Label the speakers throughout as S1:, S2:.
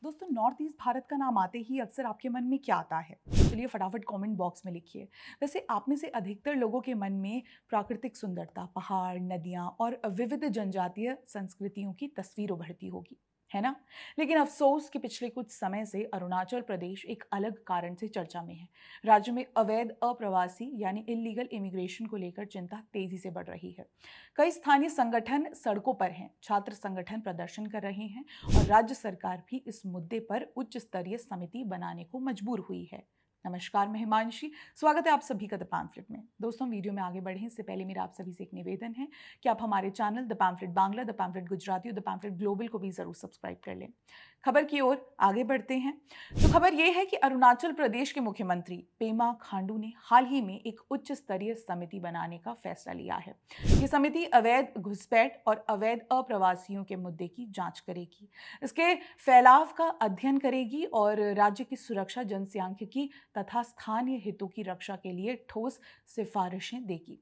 S1: दोस्तों, north east Bharat का नाम आते ही अक्सर आपके मन में क्या आता है? चलिए फटाफट कमेंट बॉक्स में लिखिए। वैसे आप में से अधिकतर लोगों के मन में प्राकृतिक सुंदरता, पहाड़, नदियाँ और विविध जनजातीय संस्कृतियों की तस्वीर उभरती होगी, है ना? लेकिन अफसोस कि पिछले कुछ समय से अरुणाचल प्रदेश एक अलग कारण से चर्चा में है। राज्य में अवैध अप्रवासी यानी इल्लीगल इमिग्रेशन को लेकर चिंता तेजी से बढ़ रही है। कई स्थानीय संगठन सड़कों पर हैं, छात्र संगठन प्रदर्शन कर रहे हैं और राज्य सरकार भी इस मुद्दे पर उच्च स्तरीय समिति बनाने को मजबूर हुई है। नमस्कार, मैं हिमांशी। स्वागत है आप सभी का द पैम्फलेट में। दोस्तों, वीडियो में आगे बढ़ें इससे पहले मेरा आप सभी से एक निवेदन है कि आप हमारे channel the pamphlet Bangla, the pamphlet Gujarati और द पैम्फलेट ग्लोबल को भी जरूर सब्सक्राइब कर लें। खबर की ओर आगे बढ़ते हैं तो खबर यह है कि अरुणाचल प्रदेश के मुख्यमंत्री पेमा खांडू ने हाल ही में एक उच्च स्तरीय समिति बनाने का फैसला लिया है। ये समिति अवैध घुसपैठ और अवैध अप्रवासियों के मुद्दे की जांच करेगी, इसके फैलाव का अध्ययन करेगी और राज्य की सुरक्षा, जनसांख्यिकी तथा स्थानीय हितों की रक्षा के लिए ठोस सिफारिशें देगी।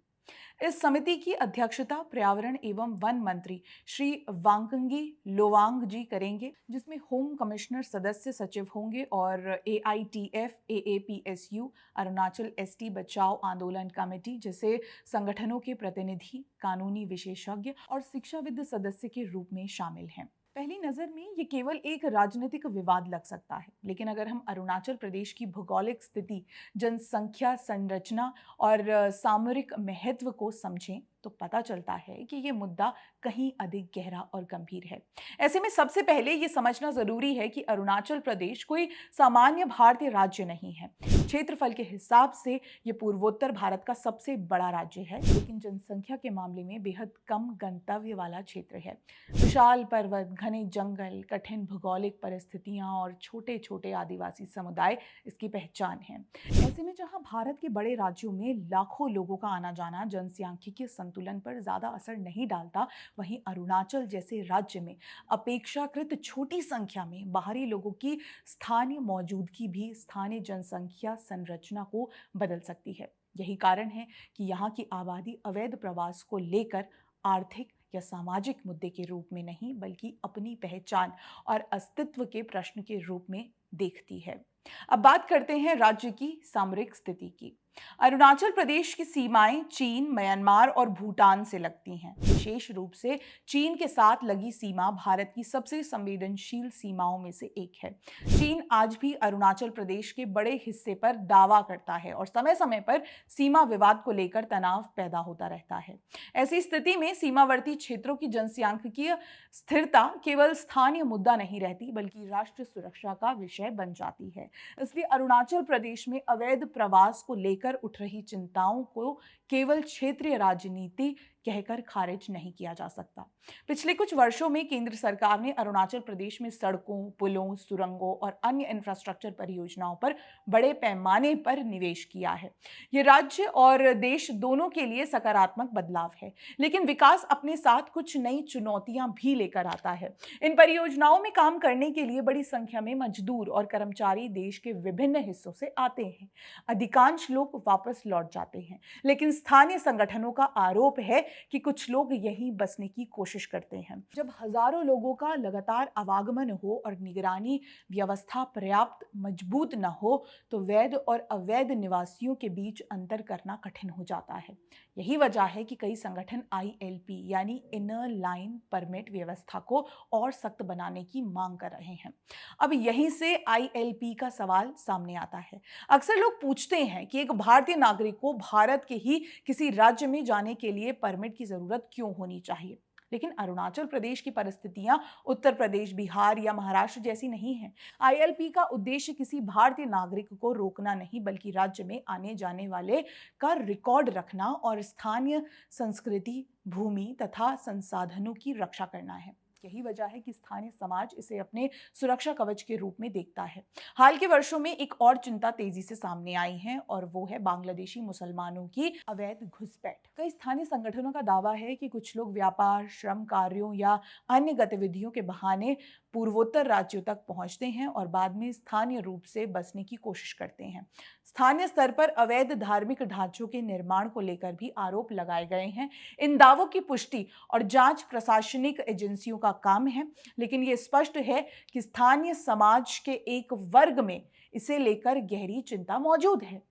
S1: इस समिति की अध्यक्षता पर्यावरण एवं वन मंत्री श्री वांगंगी लोवांग जी करेंगे, जिसमें होम कमिश्नर सदस्य सचिव होंगे और AITF, AAPSU, अरुणाचल ST बचाओ आंदोलन कमेटी जैसे संगठनों के प्रतिनिधि, कानूनी विशेषज्ञ और शिक्षाविद सदस्य के रूप में शामिल हैं। पहली नजर में ये केवल एक राजनीतिक विवाद लग सकता है, लेकिन अगर हम अरुणाचल प्रदेश की भौगोलिक स्थिति, जनसंख्या संरचना और सामरिक महत्व को समझें तो पता चलता है कि ये मुद्दा कहीं अधिक गहरा और गंभीर है। ऐसे में सबसे पहले ये समझना जरूरी है कि अरुणाचल प्रदेश कोई सामान्य भारतीय राज्य नहीं है। क्षेत्रफल के हिसाब से ये पूर्वोत्तर भारत का सबसे बड़ा राज्य है, लेकिन जनसंख्या के मामले में बेहद कम गंतव्य वाला क्षेत्र है। विशाल पर्वत, घने जंगल, कठिन भौगोलिक परिस्थितियां और छोटे छोटे आदिवासी समुदाय इसकी पहचान है। ऐसे में जहां भारत के बड़े राज्यों में लाखों लोगों का आना जाना जनसांख्यिकीय संतुलन पर ज्यादा असर नहीं डालता, वहीं अरुणाचल जैसे राज्य में अपेक्षाकृत छोटी संख्या में बाहरी लोगों की स्थानीय मौजूदगी भी स्थानीय जनसंख्या संरचना को बदल सकती है। यही कारण है कि यहाँ की आबादी अवैध प्रवास को लेकर आर्थिक या सामाजिक मुद्दे के रूप में नहीं, बल्कि अपनी पहचान और अस्तित्व के प्रश्न के रूप में देखती है। अब बात करते हैं राज्य की सामरिक स्थिति की। अरुणाचल प्रदेश की सीमाएं चीन, म्यांमार और भूटान से लगती हैं। विशेष रूप से चीन के साथ लगी सीमा भारत की सबसे संवेदनशील सीमाओं में से एक है। चीन आज भी अरुणाचल प्रदेश के बड़े हिस्से पर दावा करता है और समय समय पर सीमा विवाद को लेकर तनाव पैदा होता रहता है। ऐसी स्थिति में सीमावर्ती क्षेत्रों की जनसांख्यिकीय स्थिरता केवल स्थानीय मुद्दा नहीं रहती, बल्कि राष्ट्र सुरक्षा का विषय बन जाती है। इसलिए अरुणाचल प्रदेश में अवैध प्रवास को लेकर उठ रही चिंताओं को केवल क्षेत्रीय राजनीति कहकर खारिज नहीं किया जा सकता। पिछले कुछ वर्षों में केंद्र सरकार ने अरुणाचल प्रदेश में सड़कों, पुलों, सुरंगों और अन्य इंफ्रास्ट्रक्चर परियोजनाओं पर बड़े पैमाने पर निवेश किया है। ये राज्य और देश दोनों के लिए सकारात्मक बदलाव है, लेकिन विकास अपने साथ कुछ नई चुनौतियां भी लेकर आता है। इन परियोजनाओं में काम करने के लिए बड़ी संख्या में मजदूर और कर्मचारी देश के विभिन्न हिस्सों से आते हैं। अधिकांश लोग वापस लौट जाते हैं, लेकिन स्थानीय संगठनों का आरोप है कि कुछ लोग यहीं बसने की कोशिश करते हैं। जब हजारों लोगों का लगातार आवागमन हो और निगरानी व्यवस्था पर्याप्त मजबूत न हो, तो वैध और अवैध निवासियों के बीच अंतर करना कठिन हो जाता है। यही वजह है कि कई संगठन ILP यानी इनर लाइन परमिट व्यवस्था को और सख्त बनाने की मांग कर रहे हैं। अब यहीं से ILP का सवाल सामने आता है। अक्सर लोग पूछते हैं कि एक भारतीय नागरिक को भारत के ही किसी राज्य में जाने के लिए परमिट की जरूरत क्यों होनी चाहिए? लेकिन अरुणाचल प्रदेश की परिस्थितियां उत्तर प्रदेश, बिहार या महाराष्ट्र जैसी नहीं है। ILP का उद्देश्य किसी भारतीय नागरिक को रोकना नहीं, बल्कि राज्य में आने जाने वाले का रिकॉर्ड रखना और स्थानीय संस्कृति, भूमि तथा संसाधनों की रक्षा करना है। यही वजह है कि स्थानीय समाज इसे अपने सुरक्षा कवच के रूप में देखता है। हाल के वर्षों में एक और चिंता तेजी से सामने आई है और वो है बांग्लादेशी मुसलमानों की अवैध घुसपैठ। कई स्थानीय संगठनों का दावा है कि कुछ लोग व्यापार, श्रम कार्यों या अन्य गतिविधियों के बहाने पूर्वोत्तर राज्यों तक पहुंचते हैं और बाद में स्थानीय रूप से बसने की कोशिश करते हैं। स्थानीय स्तर पर अवैध धार्मिक ढांचों के निर्माण को लेकर भी आरोप लगाए गए हैं। इन दावों की पुष्टि और जांच प्रशासनिक एजेंसियों का काम है, लेकिन ये स्पष्ट है कि स्थानीय समाज के एक वर्ग में इसे लेकर गहरी चिंता मौजूद है।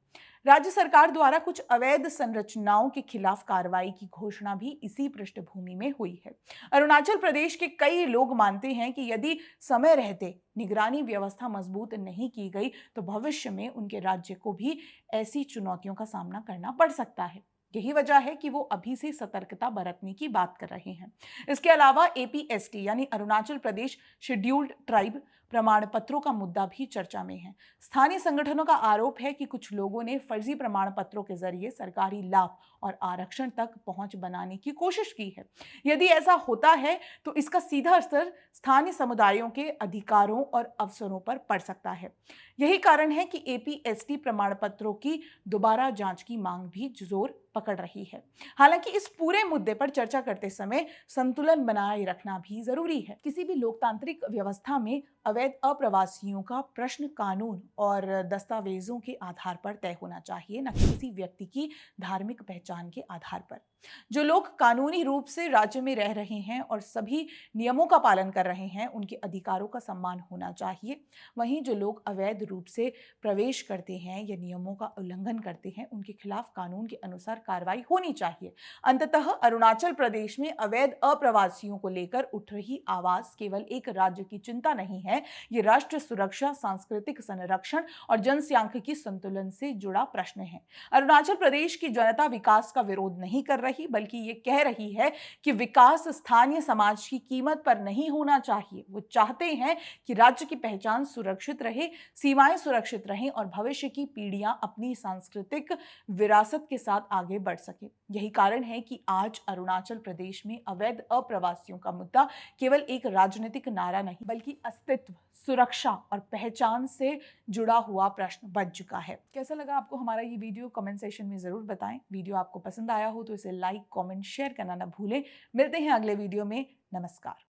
S1: राज्य सरकार द्वारा कुछ अवैध संरचनाओं के खिलाफ कार्रवाई की घोषणा भी इसी पृष्ठभूमि में हुई है। अरुणाचल प्रदेश के कई लोग मानते हैं कि यदि समय रहते निगरानी व्यवस्था मजबूत नहीं की गई तो भविष्य में उनके राज्य को भी ऐसी चुनौतियों का सामना करना पड़ सकता है। यही वजह है कि वो अभी से सतर्कता बरतने की बात कर रहे हैं। इसके अलावा एपीएसटी यानी अरुणाचल प्रदेश शेड्यूल्ड ट्राइब प्रमाण पत्रों का मुद्दा भी चर्चा में है। स्थानीय संगठनों का आरोप है कि कुछ लोगों ने फर्जी प्रमाण पत्रों के जरिए सरकारी लाभ और आरक्षण तक पहुंच बनाने की कोशिश की है। यदि ऐसा होता है तो इसका सीधा असर स्थानीय समुदायों के अधिकारों और अवसरों पर पड़ सकता है। यही कारण है कि एपीएसटी प्रमाण पत्रों की दोबारा जांच की मांग भी जोर पकड़ रही है। हालांकि इस पूरे मुद्दे पर चर्चा करते समय संतुलन बनाए रखना भी जरूरी है। किसी भी लोकतांत्रिक व्यवस्था में अवैध अप्रवासियों का प्रश्न कानून और दस्तावेजों के आधार पर तय होना चाहिए, न कि किसी व्यक्ति की धार्मिक पहचान के आधार पर। जो लोग कानूनी रूप से राज्य में रह रहे हैं और सभी नियमों का पालन कर रहे हैं, उनके अधिकारों का सम्मान होना चाहिए। वहीं जो लोग अवैध रूप से प्रवेश करते हैं या नियमों का उल्लंघन करते हैं, उनके खिलाफ कानून के अनुसार कार्रवाई होनी चाहिए। अंततः अरुणाचल प्रदेश में अवैध अप्रवासियों को लेकर उठ रही आवाज केवल एक राज्य की चिंता नहीं है, ये राष्ट्र सुरक्षा, सांस्कृतिक संरक्षण और जनसांख्यिकी संतुलन से जुड़ा प्रश्न है। अरुणाचल प्रदेश की जनता विकास का विरोध नहीं कर रही, बल्कि ये कह रही है कि विकास स्थानीय समाज की कीमत पर नहीं होना चाहिए। वो चाहते हैं कि राज्य की पहचान सुरक्षित रहे, सीमाएं सुरक्षित रहें और भविष्य की पीढ़ियां अपनी सांस्कृतिक विरासत के साथ आगे बढ़ सके। यही कारण है कि आज अरुणाचल प्रदेश में अवैध अप्रवासियों का मुद्दा केवल एक राजनीतिक नारा नहीं, बल्कि अस्तित्व, सुरक्षा और पहचान से जुड़ा हुआ प्रश्न बन चुका है। कैसा लगा आपको हमारा ये वीडियो? कमेंट सेक्शन में जरूर बताएं। वीडियो आपको पसंद आया हो तो इसे लाइक, कमेंट, शेयर करना ना भूलें। मिलते हैं अगले वीडियो में। नमस्कार।